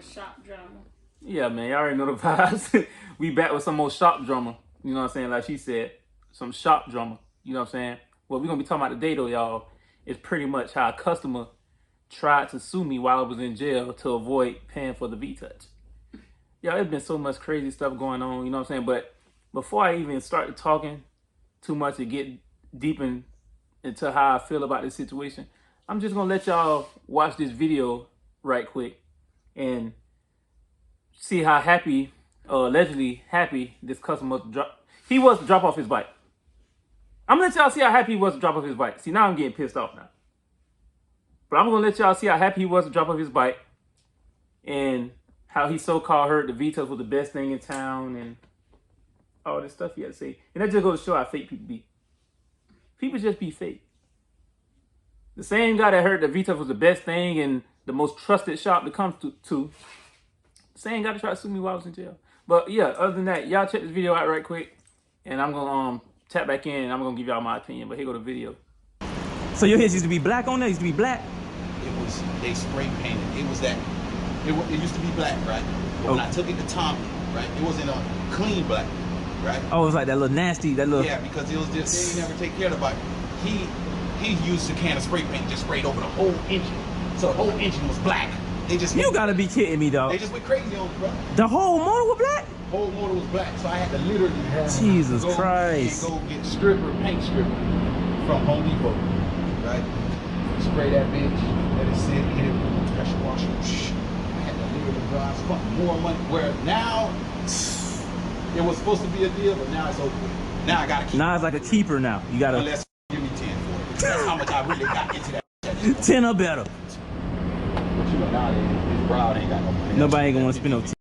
shop drama. Yeah, man, y'all already know the vibes. We back with some more shop drama. You know what I'm saying? Like she said, some shop drama. You know what I'm saying? What we're gonna be talking about today, though, y'all, is pretty much how a customer tried to sue me while I was in jail to avoid paying for the V-Touch. Y'all, there's been so much crazy stuff going on. You know what I'm saying? But before I even started talking too much to get deep into how I feel about this situation, I'm just gonna let y'all watch this video right quick and see how happy, allegedly happy, this customer he was to drop off his bike. I'm gonna let y'all see how happy he was to drop off his bike. See, now I'm getting pissed off now. But I'm gonna let y'all see how happy he was to drop off his bike and how he so-called heard the V-Touch was the best thing in town and all this stuff he had to say. And that just goes to show how fake people be. People just be fake. The same guy that heard that V-Touch was the best thing and the most trusted shop to come to same guy to try to sue me while I was in jail. But yeah, other than that, y'all check this video out right quick. And I'm gonna tap back in and I'm gonna give y'all my opinion. But here go the video. So your heads used to be black on there? Used to be black? It was, they spray painted. It was that, it used to be black, right? But when I took it to Tommy, right, it wasn't a clean black, right? Oh, it was like that little nasty, that little... Yeah, because it was just, they didn't ever take care of the bike. He used a can of spray paint and just sprayed over the whole engine. So the whole engine was black. They just... You gotta be kidding me, dog. They just went crazy on it, bro. The whole motor was black? The whole motor was black, so I had to literally have Jesus go Christ. and go get paint stripper from Home Depot, right? Spray that bitch, let it sit, hit it with a pressure washer. I had to literally drive, spent more money. Where now, it was supposed to be a deal, but now it's over with. Now I gotta keep Now it's like a keeper now. You gotta... Unless you give me 10 for it. That's how much I really got into that. 10 or better. But you know, now this broad ain't got no money. Nobody ain't gonna want to spend no 10.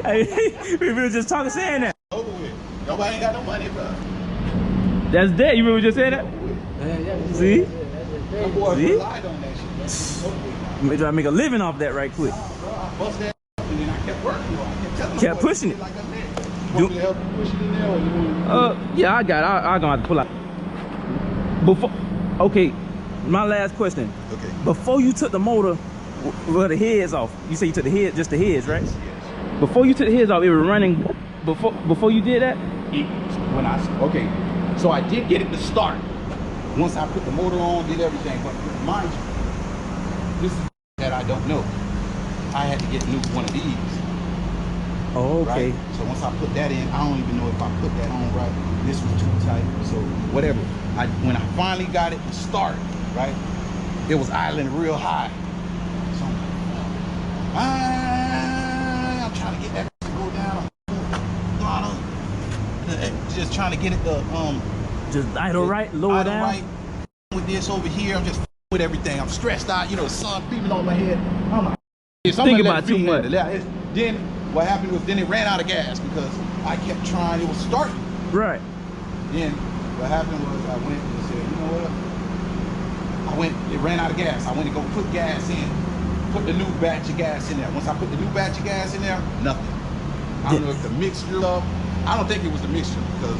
Hey, we were just talking, saying that. Over with. Nobody ain't got no money, bro. That's dead. You remember just saying that? See? My boy relied on that shit, bro. Try to make a living off that right quick. I bust that and then I kept working. I kept telling Kept pushing it. Like I meant. Want me to help you push it in there or you want Yeah, I got it. I'm gonna have to pull out. Before, okay, my last question. Okay. Before you took the motor, well, the heads off. You say you took the head, just the heads, right? Yes. Before you took the heads off, it was running. Before you did that. Okay, so I did get it to start. Once I put the motor on, did everything, but mind you, this is that I don't know. I had to get a new one of these. Oh, okay. Right? So once I put that in, I don't even know if I put that on right. This was too tight, so whatever. When I finally got it to start, right, it was idling real high. So I'm trying to get that to go down. Just trying to get it to Just idle right, lower down. Right. With this over here, I'm just with everything. I'm stressed out. You know, the sun beaming on my head. I'm like, think about too much. Then what happened was, then it ran out of gas because I kept trying. It was starting. Right. Then what happened was I went and said, you know what? It ran out of gas. I went to go put gas in, put the new batch of gas in there. Once I put the new batch of gas in there, nothing. I don't know if the mixture of, I don't think it was the mixture because,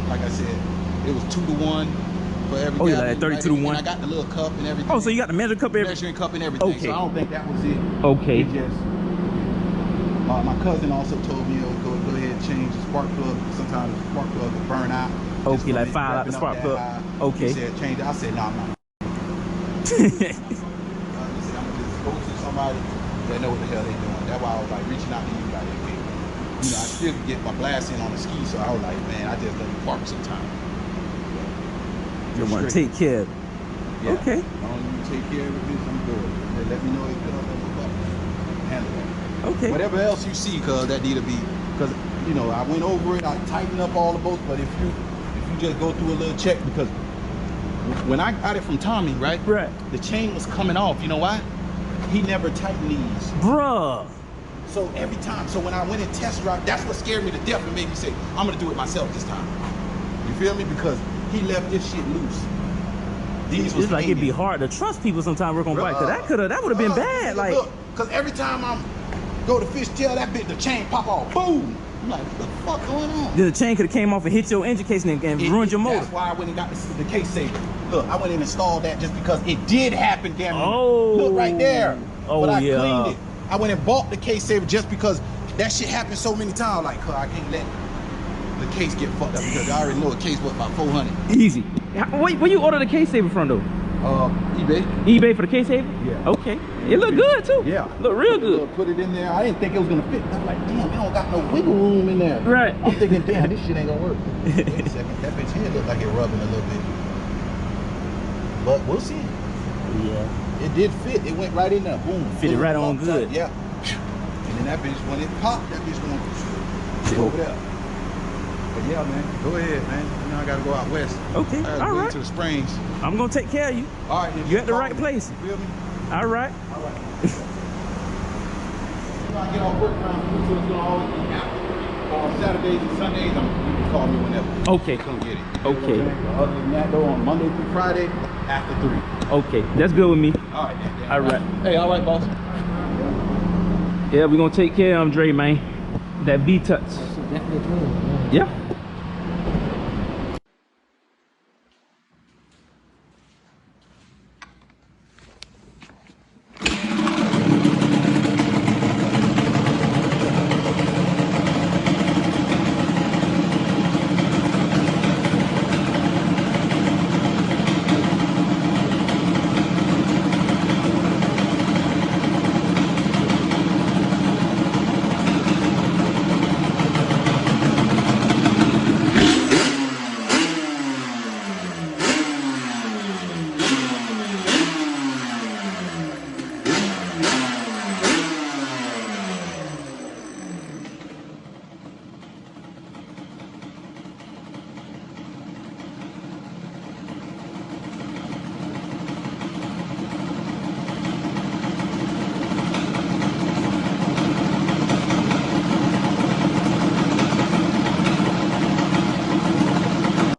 like I said, it was 2 to 1 for every. Oh, yeah, like 32 to 1. I got the little cup and everything. Oh, so you got the measuring cup, measuring cup and everything. Okay. So I don't think that was it. Okay. It just, my cousin also told me, go ahead and change the spark plug. Sometimes the spark plug will burn out. Okay, like fire out the spark plug. Okay. He said change it. I said, no, I'm not. I said, I'm gonna just go to somebody that know what the hell they doing. That's why I was like reaching out to you, like, okay, you know, I still could get my blast in on the ski, so I was like, man, I just let you park sometime. You want to take care of it. Yeah. Okay. As long as you take care of it, bitch, I'm good. Let me know if you don't handle that. Okay. Whatever else you see, cause that need to be, cause you know, I went over it, I tightened up all the bolts, but if you just go through a little check, because when I got it from Tommy, right? Right. The chain was coming off. You know why? He never tightened these. Bruh. So every time, so when I went and test drive, that's what scared me to death and made me say, I'm gonna do it myself this time. You feel me? Because he left this shit loose. These was It's like it'd be hanging. hard to trust people sometimes work on bikes. Cause that would have been bad. Like, look, cause every time I'm go to fishtail, that bit, the chain pop off, boom. I'm like, what the fuck going on? the chain could have came off and hit your engine casing and ruined your motor. That's why I went and got the case saver. Look, I went and installed that just because it did happen, damn near. Oh. Look right there. Oh, but I yeah. cleaned it. I went and bought the case saver just because that shit happened so many times. Like, cuz I can't let the case get fucked up because I already know a case was about 400. Easy. Where you order the case saver from though? eBay. eBay for the case saver? Yeah. Okay. It look good too. Yeah. Look real good. Put it in there. I didn't think it was gonna fit. I was like, damn, it don't got no wiggle room in there. Right. I'm thinking, damn, this shit ain't gonna work. Wait a second, that bitch here look like it rubbing a little bit. But we'll see. Yeah. It did fit. It went right in there. Boom. Fit it right on good. Yeah. And then that bitch, when it popped, that bitch gonna sit over there. But yeah, man, go ahead, man. You know I gotta go out west. Okay. I gotta All go right. to the Springs. I'm gonna take care of you. All right, then You at the call right me. place. You feel me? All right. All right. You know, I get off work around 3, so it's gonna always be out. On Saturdays and Sundays, you can call me whenever. Okay. Come get it. Okay. Other than that, though, on Monday through Friday, after 3. Okay. That's good with me. All right, then. All right. Hey, all right, boss. Yeah, we're gonna take care of him, Dre, man. That V-Touch. Yeah.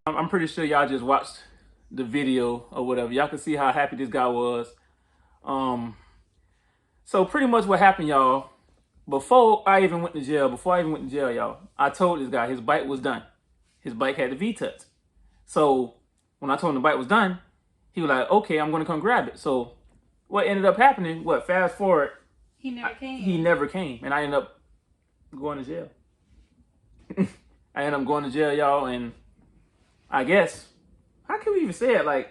I'm pretty sure y'all just watched the video or whatever. Y'all can see how happy this guy was. So pretty much what happened, y'all, before I even went to jail, y'all, I told this guy his bike was done. His bike had the V-Touch. So when I told him the bike was done, he was like, okay, I'm gonna come grab it. So what ended up happening, fast forward, He never came. he never came. And I ended up going to jail. I ended up going to jail, y'all, and I guess, how can we even say it? Like,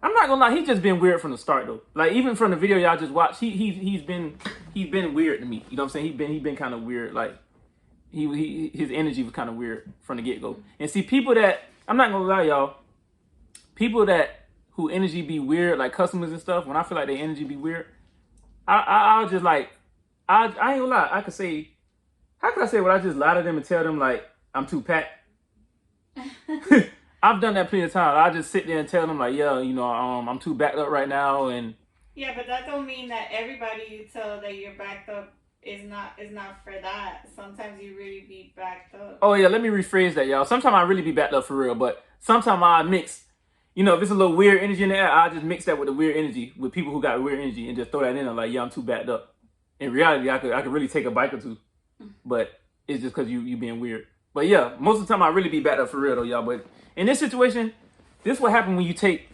I'm not gonna lie, he's just been weird from the start though. Like even from the video y'all just watched, he's been weird to me. You know what I'm saying? He been kind of weird. Like his energy was kind of weird from the get go. And see, people that, I'm not gonna lie, y'all, people that who energy be weird, like customers and stuff, when I feel like their energy be weird, I'll just like, I ain't gonna lie, I could say, how could I say, would I just lie to them and tell them like I'm too packed? I've done that plenty of times. I just sit there and tell them like, yeah, you know, I'm too backed up right now, and Yeah, but that don't mean that everybody you tell that you're backed up is not for that. Sometimes you really be backed up. oh yeah, let me rephrase that, y'all. Sometimes I really be backed up for real, but sometimes I mix, you know, if it's a little weird energy in the air, I just mix that with the weird energy with people who got weird energy and just throw that in there like, yeah, I'm too backed up. In reality, I could really take a bike or two, but it's just because you being weird. But yeah, most of the time I really be backed up for real though, y'all. But in this situation, this what happen when you take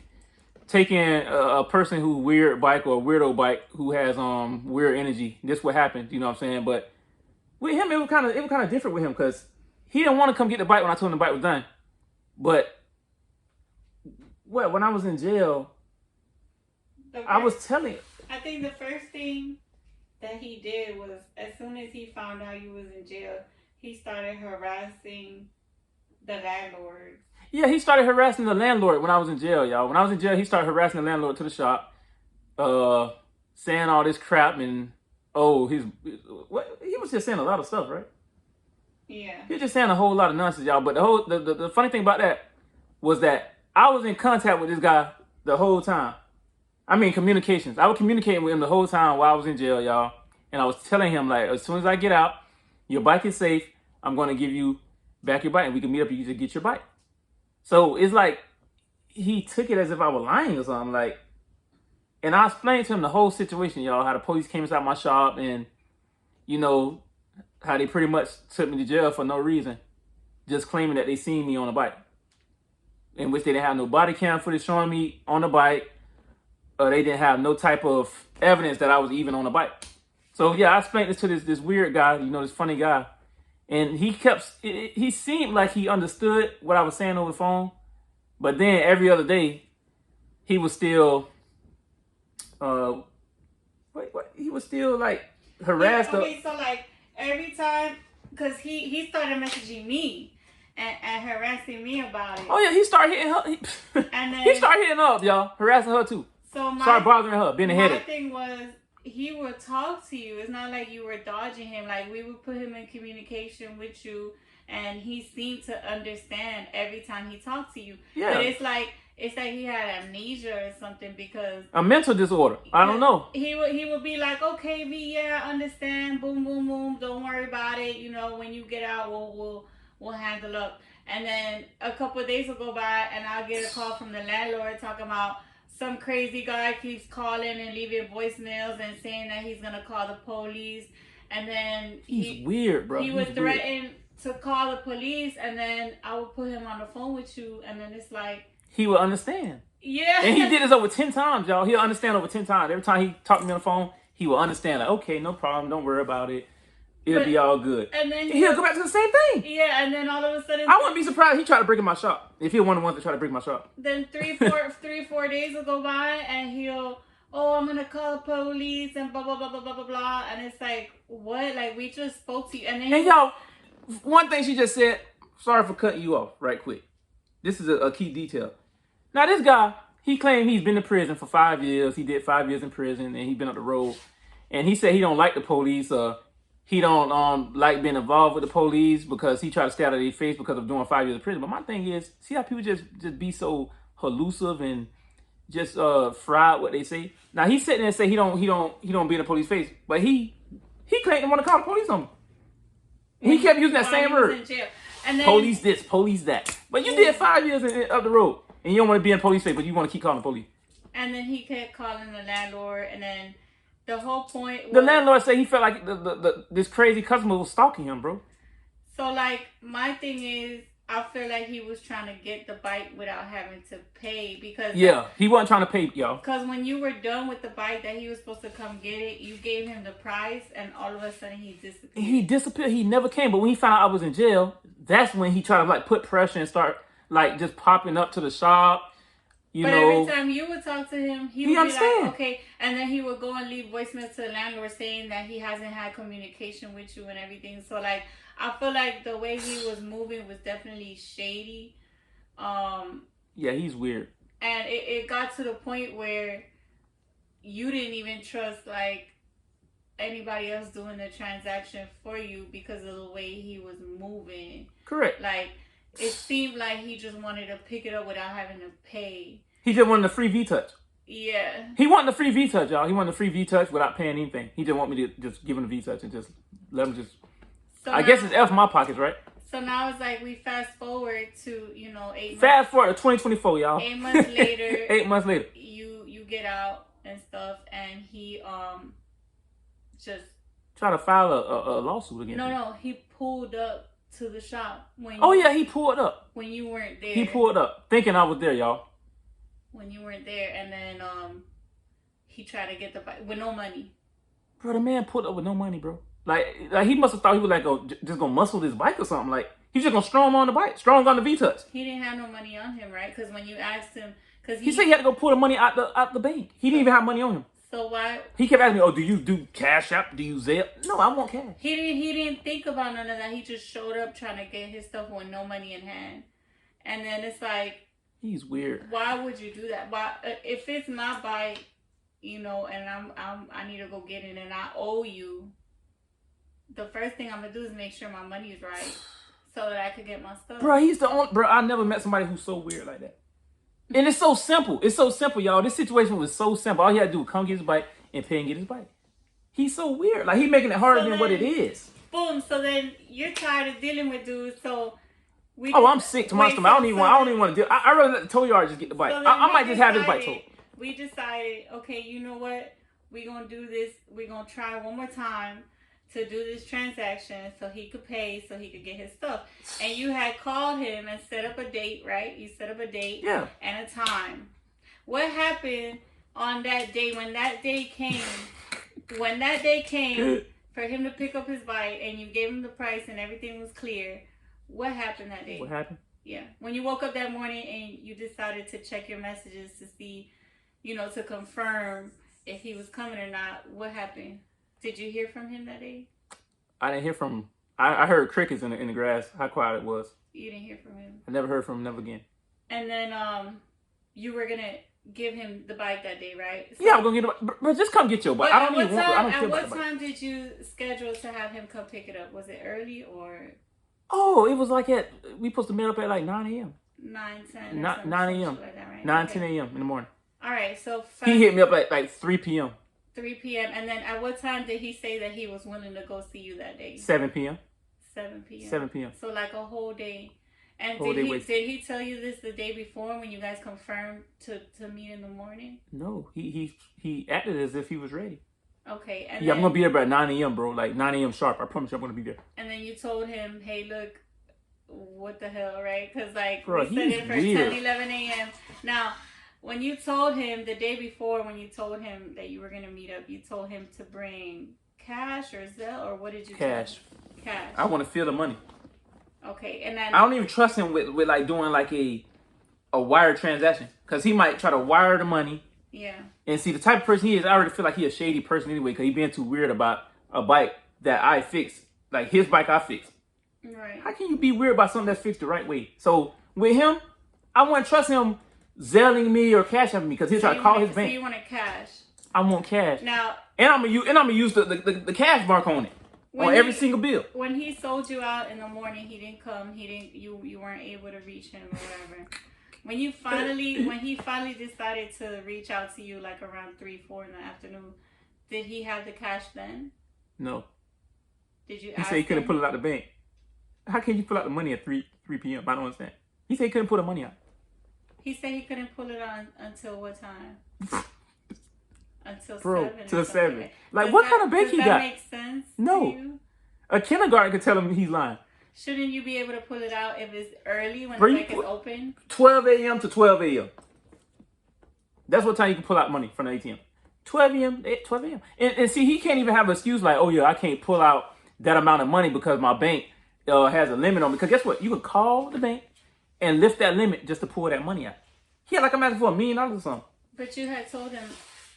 in a person who weird bike or a weirdo bike who has weird energy. This what happened, you know what I'm saying? But with him, it was kind of different with him because he didn't want to come get the bike when I told him the bike was done. But when I was in jail, I was telling. I think the first thing that he did was, as soon as he found out you was in jail, he started harassing the landlord. Yeah, he started harassing the landlord when I was in jail, y'all. When I was in jail, he started harassing the landlord to the shop, saying all this crap and he was just saying a lot of stuff, right? Yeah. He was just saying a whole lot of nonsense, y'all. But the funny thing about that was that I was in contact with this guy the whole time. I mean, communications. I was communicating with him the whole time while I was in jail, y'all. And I was telling him, like, as soon as I get out, your bike is safe. I'm going to give you back your bike and we can meet up and you can get your bike. So it's like he took it as if I was lying or something. Like, and I explained to him the whole situation, y'all, how the police came inside my shop and, you know, how they pretty much took me to jail for no reason, just claiming that they seen me on a bike, in which they didn't have no body cam footage showing me on the bike. They didn't have no type of evidence that I was even on a bike. So yeah, I explained this to this weird guy, this funny guy, and he seemed like he understood what I was saying over the phone, but then every other day, he was still, he was still like harassed. Okay, so like every time, cause he started messaging me and harassing me about it. Oh yeah, he started hitting her. And then he started hitting her up, y'all, harassing her too. So started bothering her, being a my headache. thing was, he would talk to you. It's not like you were dodging him. Like, we would put him in communication with you, and he seemed to understand every time he talked to you. Yeah. But it's like he had amnesia or something, because a mental disorder. I don't know. He would be like, okay, V, yeah, I understand. Boom, boom, boom. Don't worry about it. When you get out, we'll handle up. And then a couple of days will go by, and I'll get a call from the landlord talking about some crazy guy keeps calling and leaving voicemails and saying that he's gonna call the police. And then he's weird, bro. He would threaten to call the police, and then I would put him on the phone with you, and then it's like he would understand. Yeah. And he did this over 10 times, y'all. He'll understand over 10 times. Every time he talked to me on the phone, he will understand. Like, okay, no problem. Don't worry about it. It'll be all good. And then he'll go back to the same thing. Yeah, and then all of a sudden, I wouldn't be surprised if he tried to break in my shop. If he's one of the ones that try to break my shop. Then 4 days will go by, and I'm gonna call the police and blah blah blah blah blah blah blah. And it's like, what? Like, we just spoke to you, and then y'all, one thing she just said. Sorry for cutting you off right quick. This is a key detail. Now this guy, he claimed he's been to prison for 5 years. He did 5 years in prison, and he's been up the road. And he said he don't like the police. He don't like being involved with the police because he tried to stay out of their face because of doing 5 years in prison. But my thing is, see how people just be so elusive and just fried what they say. Now he's sitting there and say he don't be in the police face, but he claimed to want to call the police on him. And he kept using that same word. And then, police this, police that. But you did 5 years up the road, and you don't want to be in the police face, but you want to keep calling the police. And then he kept calling the landlord, and then the whole point was, the landlord said he felt like this crazy customer was stalking him, bro. So, like, my thing is, I feel like he was trying to get the bike without having to pay, because he wasn't trying to pay, y'all. Because when you were done with the bike that he was supposed to come get it, you gave him the price, and all of a sudden he disappeared. He disappeared. He never came. But when he found out I was in jail, that's when he tried to like put pressure and start like just popping up to the shop. But every time you would talk to him, he would understand. be like, okay. And then he would go and leave voicemails to the landlord saying that he hasn't had communication with you and everything. So, like, I feel like the way he was moving was definitely shady. Yeah, he's weird. And it got to the point where you didn't even trust, like, anybody else doing the transaction for you because of the way he was moving. Correct. Like, it seemed like he just wanted to pick it up without having to pay. He just wanted a free V-Touch. Yeah. He wanted a free V-Touch, y'all. He wanted a free V-Touch without paying anything. He just want me to just give him a V-Touch and just let him just... So I guess it's F my pockets, right? So now it's like we fast forward to, 8 months. Fast forward to 2024, y'all. 8 months later. 8 months later. You get out and stuff, and he just... Try to file a lawsuit against me. No, he pulled up to the shop when he pulled up when you weren't there. He pulled up thinking I was there, y'all. When you weren't there, and then he tried to get the bike with no money. Bro, the man pulled up with no money, bro. Like he must have thought he was like just gonna muscle this bike or something. Like he's just gonna strong on the bike, strong on the V-Touch. He didn't have no money on him, right? Because when you asked him, because he said he had to go pull the money out the bank. He didn't even have money on him. So why? He kept asking me, "Oh, do you do Cash App? Do you Zelle?" No, I want cash. He didn't think about none of that. He just showed up trying to get his stuff with no money in hand, and then it's like, he's weird. Why would you do that? Why, if it's my bike, and I need to go get it, and I owe you, the first thing I'm gonna do is make sure my money is right, so that I could get my stuff. Bro, he's the only. Bro, I never met somebody who's so weird like that. And it's so simple. It's so simple, y'all. This situation was so simple. All he had to do was come get his bike and pay and get his bike. He's so weird. Like, he's making it harder than what it is. Boom. So then you're tired of dealing with dudes. So I'm sick to my stomach. I don't even want to deal. I rather let the tow yard just get the bike. So I might just have this bike towed. We decided, okay, you know what? We're going to do this. We're going to try one more time to do this transaction so he could pay, so he could get his stuff. And you had called him and set up a date, right? You set up a date and a time. What happened on that day, when that day came, for him to pick up his bike and you gave him the price and everything was clear, what happened that day? What happened? Yeah. When you woke up that morning and you decided to check your messages to see, to confirm if he was coming or not, what happened? Did you hear from him that day? I didn't hear from him. I heard crickets in the grass, how quiet it was. You didn't hear from him? I never heard from him, never again. And then you were going to give him the bike that day, right? So, yeah, I'm going to get it. But just come get your bike. I don't even want it. I don't care about At what time did you schedule to have him come pick it up? Was it early or? Oh, it was like we supposed to meet up at like 9 a.m. 9, 10 9 a.m. Like that, right? 9, okay. 10 a.m. in the morning. All right, so he hit me up at like 3 p.m. 3 p.m. And then at what time did he say that he was willing to go see you that day? 7 p.m. 7 p.m. 7 p.m. So like a whole day. And whole did day he tell you this the day before when you guys confirmed to meet in the morning? No, he acted as if he was ready. Okay. And yeah, I'm gonna be there by 9 a.m., bro. Like 9 a.m. sharp. I promise you, I'm gonna be there. And then you told him, hey, look, what the hell, right? Because like bro, we set it for 10, 11 a.m. Now, when you told him the day before, when you told him that you were gonna meet up, you told him to bring cash or Zelle, or what did you? Cash. Cash. I want to feel the money. Okay, and then I don't even trust him with like doing like a wire transaction, because he might try to wire the money. Yeah. And see, the type of person he is, I already feel like he a shady person anyway, because he being too weird about a bike that I fixed. Like his bike I fixed. Right. How can you be weird about something that's fixed the right way? So with him, I wouldn't trust him zelling me or cash at me, because he'll try to call his bank. So you wanted cash. I want cash. Now. And I'm gonna use the cash mark on it. On every single bill. When he sold you out in the morning, he didn't come. You weren't able to reach him or whatever. When he finally decided to reach out to you, like around 3, 4 in the afternoon, did he have the cash then? No. Did you? He said he couldn't pull it out the bank. How can you pull out the money at 3 p.m.? I don't understand. He said he couldn't pull the money out. He said he couldn't pull it on until what time? Until 7. Till 7. Like, what kind of bank he got? Does that make sense? No. To you? A kindergarten could tell him he's lying. Shouldn't you be able to pull it out if it's early when Bro, the bank is open? 12 a.m. to 12 a.m. That's what time you can pull out money from the ATM. 12 a.m. 12 a.m. And see, he can't even have an excuse like, oh yeah, I can't pull out that amount of money because my bank has a limit on me. Because guess what? You can call the bank and lift that limit just to pull that money out. He had like I'm asking for $1 million or something. But you had told him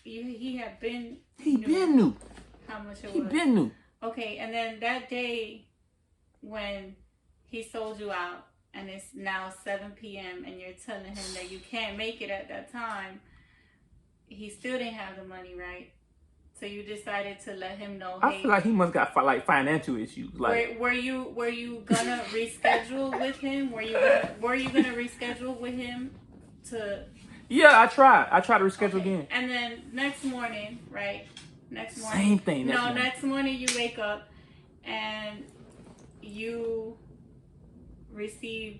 he had been. He been knew how much it was. He been knew. Okay, and then that day when he sold you out and it's now 7 p.m. and you're telling him that you can't make it at that time, he still didn't have the money, right? So you decided to let him know. I feel like he must got like financial issues. Like, were you gonna reschedule with him? Were you gonna reschedule with him to? Yeah, I tried to reschedule again. And then next morning, right? Next morning. Same thing. Next morning you wake up and you receive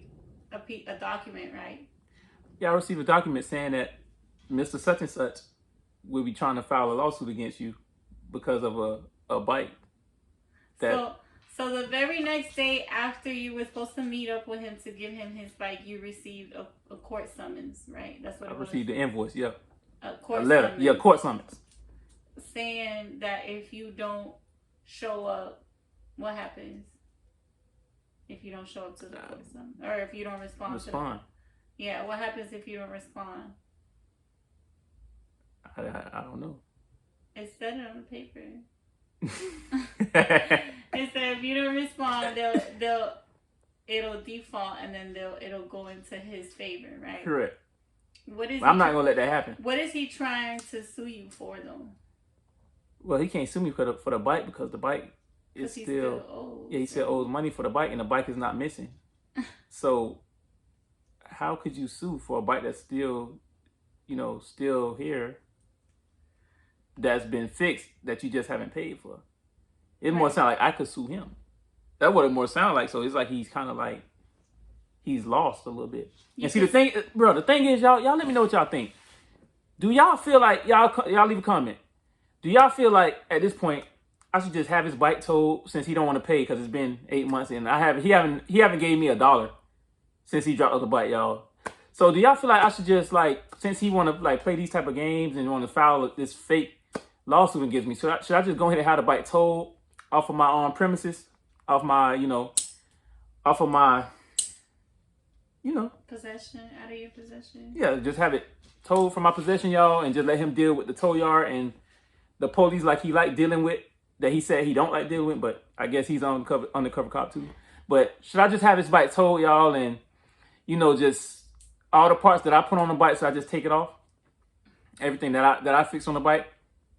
a document, right? Yeah, I received a document saying that Mr. Such and Such will be trying to file a lawsuit against you because of a bike. So the very next day after you were supposed to meet up with him to give him his bike, you received a court summons, right? That's what it was. I received the invoice, yeah. A letter, summons, yeah, court summons. Saying that if you don't show up, what happens? If you don't show up to the court summons, or if you don't respond. Yeah, what happens if you don't respond? I don't know. It said it on the paper. It said if you don't respond, it'll default and then it'll go into his favor, right? Correct. I'm not gonna let that happen. What is he trying to sue you for though? Well, he can't sue me for the bike because the bike is still old. Yeah, he still owes money for the bike and the bike is not missing. So how could you sue for a bike that's still here, that's been fixed, that you just haven't paid for? It more sound like I could sue him. That's what it more sound like. So it's like he's kind of like he's lost a little bit. And see, the thing is, y'all let me know what y'all think. Do y'all feel like y'all leave a comment? Do y'all feel like at this point I should just have his bike towed since he don't want to pay because it's been 8 months and he haven't gave me $1 since he dropped the bike, y'all. So do y'all feel like I should just like, since he want to like play these type of games and want to file this fake lawsuit against me, should I just go ahead and have the bike towed off of my premises, off my off of my Possession, out of your possession. yeah, just have it towed from my possession, y'all, and just let him deal with the tow yard and the police like he like dealing with that he said he don't like dealing with, but I guess he's undercover cop too. But should I just have his bike towed, y'all, and just all the parts that I put on the bike, so I just take it off, everything that I fix on the bike,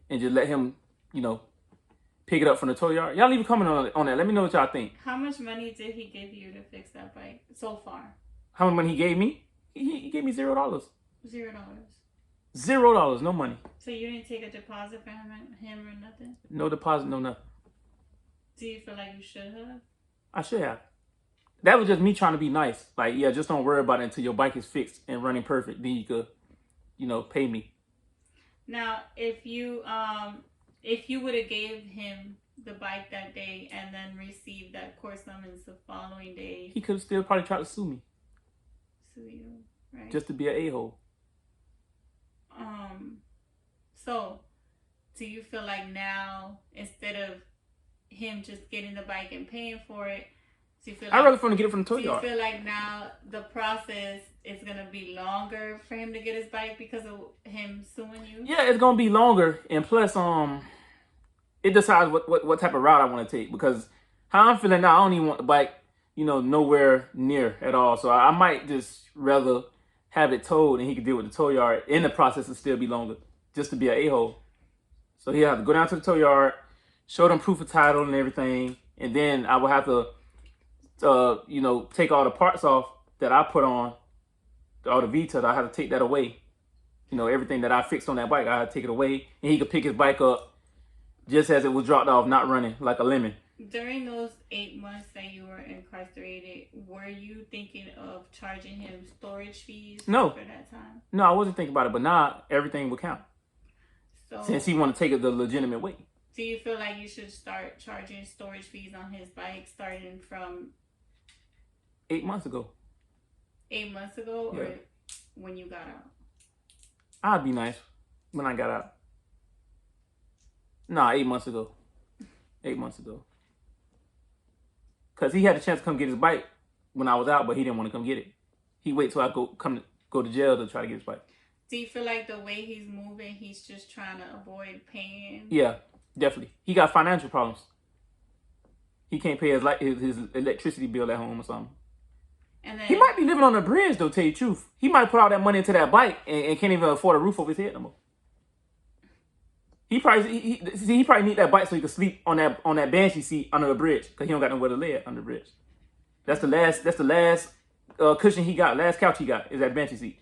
and just let him, pick it up from the tow yard? Y'all leave a comment on that. Let me know what y'all think. How much money did he give you to fix that bike so far? How much money he gave me? He gave me $0. $0. $0, no money. So you didn't take a deposit from him or nothing? No deposit, no nothing. Do you feel like you should have? I should have. That was just me trying to be nice. Like, yeah, just don't worry about it until your bike is fixed and running perfect. Then you could, pay me. Now, if you would have gave him the bike that day and then received that court summons the following day, he could have still probably tried to sue me. Sue you, right? Just to be an a-hole. So, do you feel like now, instead of him just getting the bike and paying for it, do you feel like, I'd rather for him to get it from the tow do you yard. feel like now the process is going to be longer for him to get his bike because of him suing you? Yeah, it's gonna be longer, and plus, it decides what type of route I want to take, because how I'm feeling now, I don't even want the bike, nowhere near at all. So I might just rather have it towed, and he could deal with the tow yard. In the process, will still be longer, just to be an a-hole. So he'll have to go down to the tow yard, show them proof of title and everything, and then I will have to, take all the parts off that I put on, all the V-touch. I have to take that away. Everything that I fixed on that bike, I had to take it away, and he could pick his bike up just as it was dropped off, not running like a lemon. During those 8 months that you were incarcerated, were you thinking of charging him storage fees No. for that time? No, I wasn't thinking about it, but now everything will count. So, Since he want to take it the legitimate way. do you feel like you should start charging storage fees on his bike starting from 8 months ago. 8 months ago, or Yeah. when you got out? I'd be nice when I got out. Nah, 8 months ago. 8 months ago. Because he had a chance to come get his bike when I was out, but he didn't want to come get it. He wait till I go to jail to try to get his bike. Do you feel like the way he's moving, he's just trying to avoid paying? Yeah, definitely. He got financial problems. He can't pay his electricity bill at home or something. And then He might be living on a bridge, though, tell you the truth. He might put all that money into that bike and can't even afford a roof over his head no more. He probably need that bike so he can sleep on that Banshee seat under the bridge, because he don't got nowhere to lay under the bridge. That's the last cushion he got, last couch he got is that Banshee seat.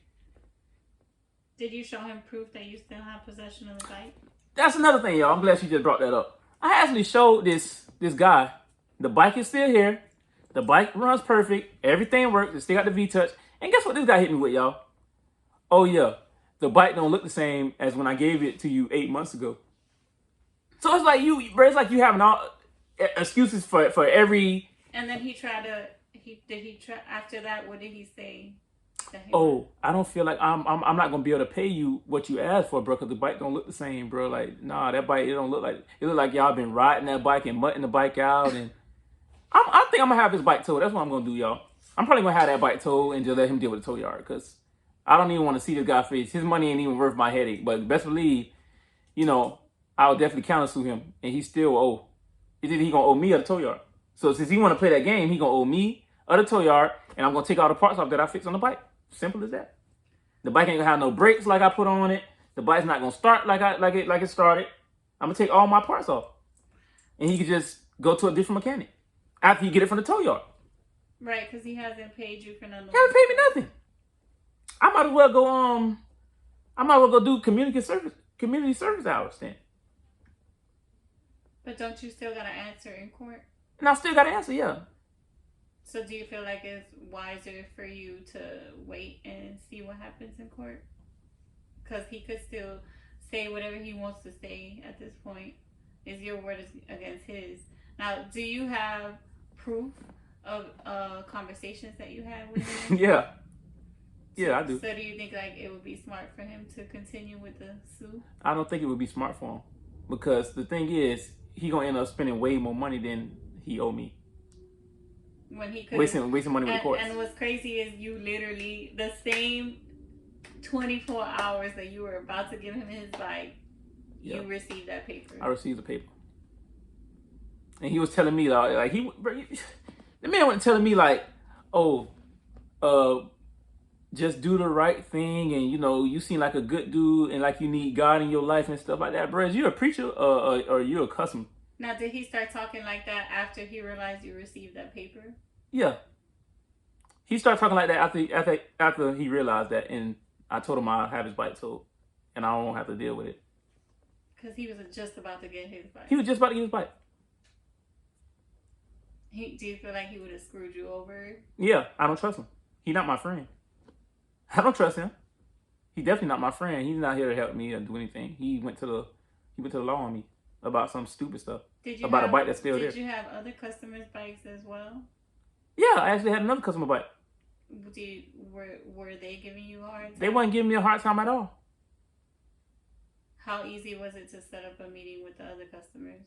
did you show him proof that you still have possession of the bike? That's another thing, y'all. I'm glad she just brought that up. I actually showed this guy. The bike is still here. The bike runs perfect. Everything works. It still got the V-touch. And guess what this guy hit me with, y'all? Oh, yeah. The bike don't look the same as when I gave it to you 8 months ago. So it's like it's like you having all excuses for every... And then he tried to, after that, what did he say? Oh, I don't feel like I'm not gonna be able to pay you what you asked for, bro, because the bike don't look the same, bro. Like, nah, that bike, it look like y'all been riding that bike and mutting the bike out, and I think I'm gonna have his bike towed. That's what I'm gonna do, y'all. I'm probably gonna have that bike towed and just let him deal with the tow yard, because I don't even want to see this guy face. His money ain't even worth my headache. But best believe, I'll definitely counter sue him, and he still owe. He gonna owe me or the tow yard. So since he want to play that game, he gonna owe me or the tow yard, and I'm gonna take all the parts off that I fixed on the bike. Simple as that. The bike ain't gonna have no brakes like I put on it. The bike's not gonna start like it started. I'm gonna take all my parts off, and he can just go to a different mechanic after he get it from the tow yard. Right, because he hasn't paid you for none of He haven't paid me nothing. I might as well go do community service hours then. But don't you still gotta answer in court? And I still got to answer, yeah. So do you feel like it's wiser for you to wait and see what happens in court? Because he could still say whatever he wants to say at this point. Is your word against his. Now, do you have proof of conversations that you had with him? Yeah. Yeah, I do. So do you think like it would be smart for him to continue with the sue? I don't think it would be smart for him because the thing is, he gonna end up spending way more money than he owe me. When he could Wasting money with the courts. And what's crazy is you literally the same 24 hours that you were about to give him his bike, you received that paper. I received the paper, and he was telling me like the man wasn't telling me like, oh, just do the right thing, and you know you seem like a good dude, and like you need God in your life and stuff like that, bro. Is you a preacher or you a customer? Now, did he start talking like that after he realized you received that paper? Yeah. He started talking like that after he realized that, and I told him I'll have his bike towed, and I don't have to deal with it. Because he was just about to get his bike. He was just about to get his bike. Do you feel like he would have screwed you over? Yeah, I don't trust him. He's not my friend. I don't trust him. He's definitely not my friend. He's not here to help me or do anything. He went to the law on me about some stupid stuff. About a bike that's still there. Did you have other customers' bikes as well? Yeah, I actually had another customer bike. Were they giving you a hard time? They wasn't giving me a hard time at all. How easy was it to set up a meeting with the other customers?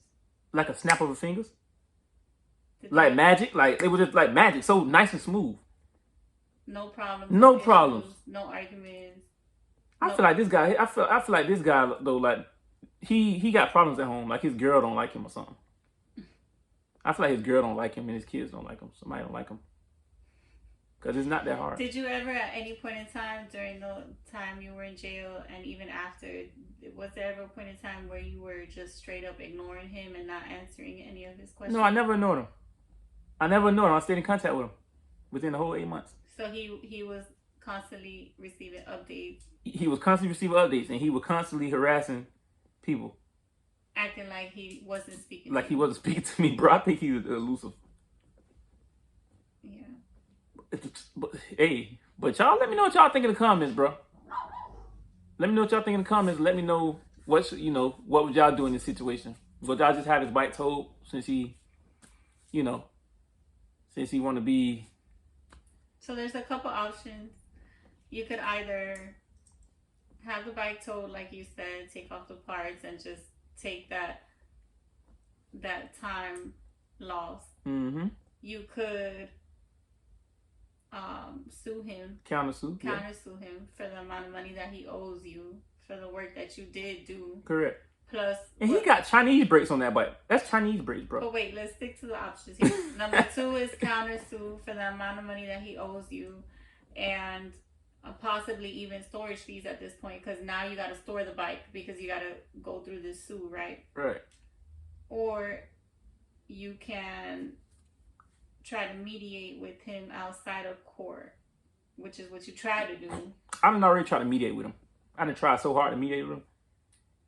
Like a snap of the fingers. Like magic. Like it was just like magic. So nice and smooth. No problems. No problems. No arguments. I feel like this guy. I feel like this guy though. Like he got problems at home. Like his girl don't like him or something. I feel like his girl don't like him and his kids don't like him. Somebody don't like him. Because it's not that hard. Did you ever at any point in time during the time you were in jail and even after, was there ever a point in time where you were just straight up ignoring him and not answering any of his questions? No, I never ignored him. I stayed in contact with him within the whole 8 months. So he was constantly receiving updates? He was constantly receiving updates, and he was constantly harassing people. Acting like he wasn't speaking like he wasn't speaking to me, bro. I think he was elusive. Yeah. But y'all let me know what y'all think in the comments, bro. Let me know what y'all think in the comments. Let me know what would y'all do in this situation. Would y'all just have his bike towed since he want to be... So there's a couple options. You could either have the bike towed, like you said, take off the parts and just take that time loss. Mm-hmm. You could sue him. Countersue him for the amount of money that he owes you for the work that you did do. Correct. Plus, and he got Chinese brakes on that bike. That's Chinese brakes, bro. But wait, let's stick to the options here. Number 2 is countersue for the amount of money that he owes you, and possibly even storage fees at this point, because now you got to store the bike because you got to go through this sue, right? Right. Or you can try to mediate with him outside of court, which is what you try to do. I didn't already try to mediate with him. I didn't try so hard to mediate with him.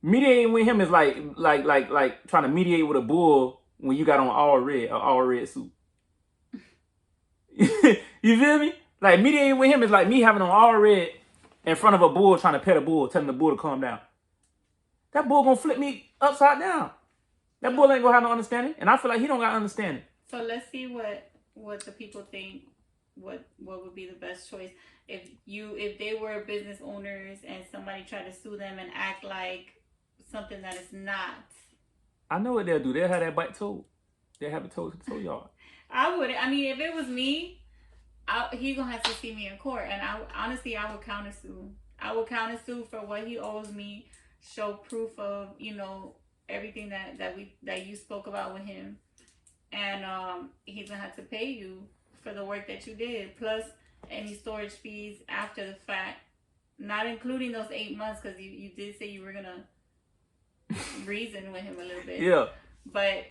Mediating with him is like trying to mediate with a bull when you got on all red suit. You feel me? Like mediating with him is like me having on all red in front of a bull, trying to pet a bull, telling the bull to calm down. That bull gonna flip me upside down. That bull ain't gonna have no understanding, and I feel like he don't got understanding. So let's see what the people think. What would be the best choice if they were business owners and somebody tried to sue them and act like something that is not. I know what they'll do. They'll have that bike towed. They'll have it towed to the tow yard. I mean, if it was me, he's gonna have to see me in court, and I would countersue. I would countersue for what he owes me. Show proof of everything that you spoke about with him, and he's gonna have to pay you for the work that you did, plus any storage fees after the fact, not including those 8 months, because you did say you were gonna reason with him a little bit. Yeah. But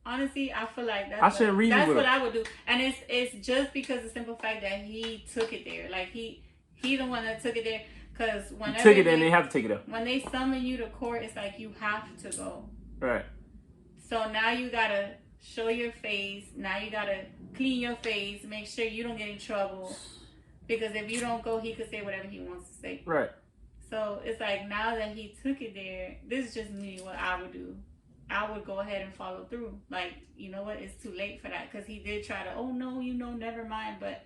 honestly, I feel like that's what I would do, and it's just because the simple fact that he took it there, like he the one that took it there, because whenever took it and they have to take it up. When they summon you to court, it's like you have to go. Right. So now you gotta show your face. Now you gotta clean your face. Make sure you don't get in trouble. Because if you don't go, he could say whatever he wants to say. Right. So it's like now that he took it there, this is just me what I would do. I would go ahead and follow through. Like, you know what? It's too late for that. Because he did try to, oh no, never mind. But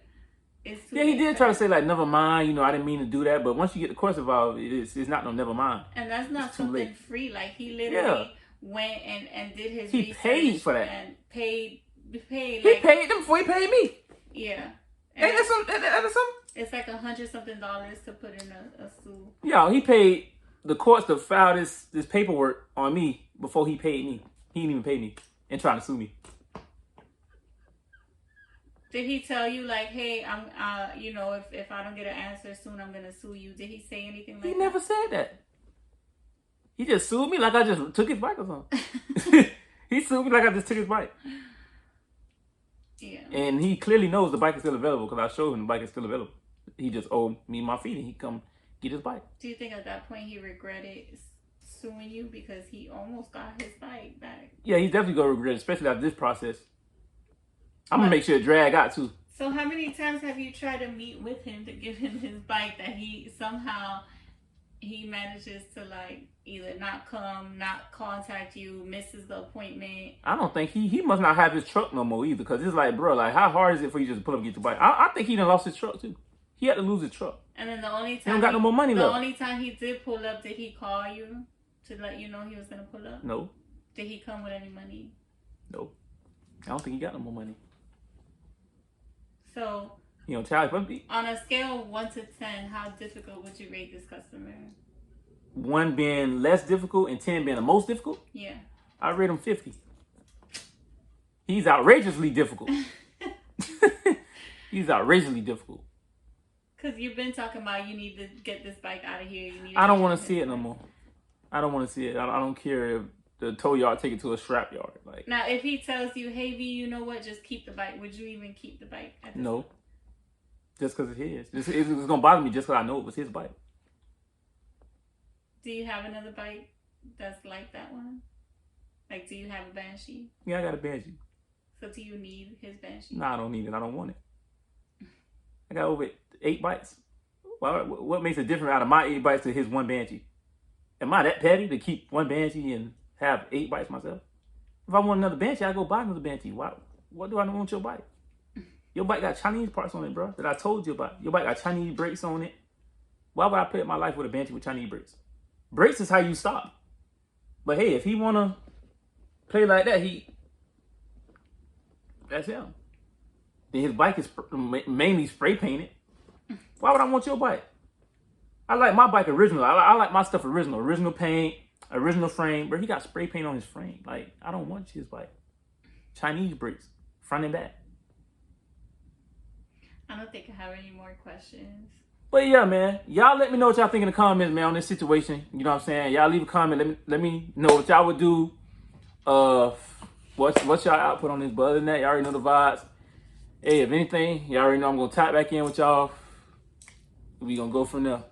It's too Yeah, he late did for try to that. say like, never mind. You know, I didn't mean to do that. But once you get the course involved, it's not no never mind. And that's not It's too something late. free. Like he Yeah. literally went and did his He research paid for that. and paid He like paid them before he paid me. yeah. Ain't And that some? Ain't that some? it's like $100 something to put in a suit. Yo, he paid the courts to file this paperwork on me before he paid me. He didn't even pay me and trying to sue me. Did he tell you like, hey, I'm you know, if I don't get an answer soon, I'm gonna sue you? Did he say anything like He that? never said that. He just sued me like I just took his bike or something. He sued me like I just took his bike. Yeah. And he clearly knows the bike is still available because I showed him the bike is still available. He just owed me my fee and he come get his bike. Do you think at that point he regretted suing you because he almost got his bike back? Yeah, he's definitely gonna regret it, especially after this process. I'm gonna make sure it drag out too. So how many times have you tried to meet with him to give him his bike that he somehow he manages to like either not come, not contact you, misses the appointment? I don't think he must not have his truck no more either, because it's like, bro, like how hard is it for you just to pull up and get your bike? I think he done lost his truck too. He had to lose his truck. And then the only time He don't got no more money the left. only time he did pull up, did he call you to let you know he was gonna pull up? No, Did he come with any money? no. I don't think he got no more money. So You know, Charlie, but on a scale of 1 to 10, how difficult would you rate this customer? 1 being less difficult and 10 being the most difficult, Yeah. I rate him 50. He's outrageously difficult. He's outrageously difficult. Because you've been talking about you need to get this bike out of here. You need I don't get want this to see it no bike. more. I don't want to see it. I don't care if the tow yard take it to a scrap yard. Like, Now, if he tells you, hey, V, you know what, just keep the bike, would you even keep the bike? At this no. Just because it's his. It's going to bother me just because I know it was his bike. Do you have another bike that's like that one? Like, do you have a Banshee? Yeah, I got a Banshee. So do you need his Banshee? No, I don't need it. I don't want it. I got over 8 bikes. Well, what makes it different out of my 8 bikes to his 1 Banshee? Am I that petty to keep 1 Banshee and have 8 bikes myself? If I want another Banshee, I go buy another Banshee. Why? What do I want your bike? Your bike got Chinese parts on it, bro, that I told you about. Your bike got Chinese brakes on it. Why would I put my life with a Banshee with Chinese brakes? Brakes is how you stop. But hey, if he want to play like that, that's him. Then his bike is mainly spray painted. Why would I want your bike? I like my bike original. I like my stuff original. Original paint, original frame. Bro, he got spray paint on his frame. Like, I don't want his bike. Chinese brakes, front and back. I don't think I have any more questions. But yeah, man, y'all let me know what y'all think in the comments, man, on this situation. You know what I'm saying? Y'all leave a comment. Let me know what y'all would do. What's y'all output on this? But other than that, y'all already know the vibes. Hey, if anything, y'all already know I'm gonna tap back in with y'all. We gonna go from there.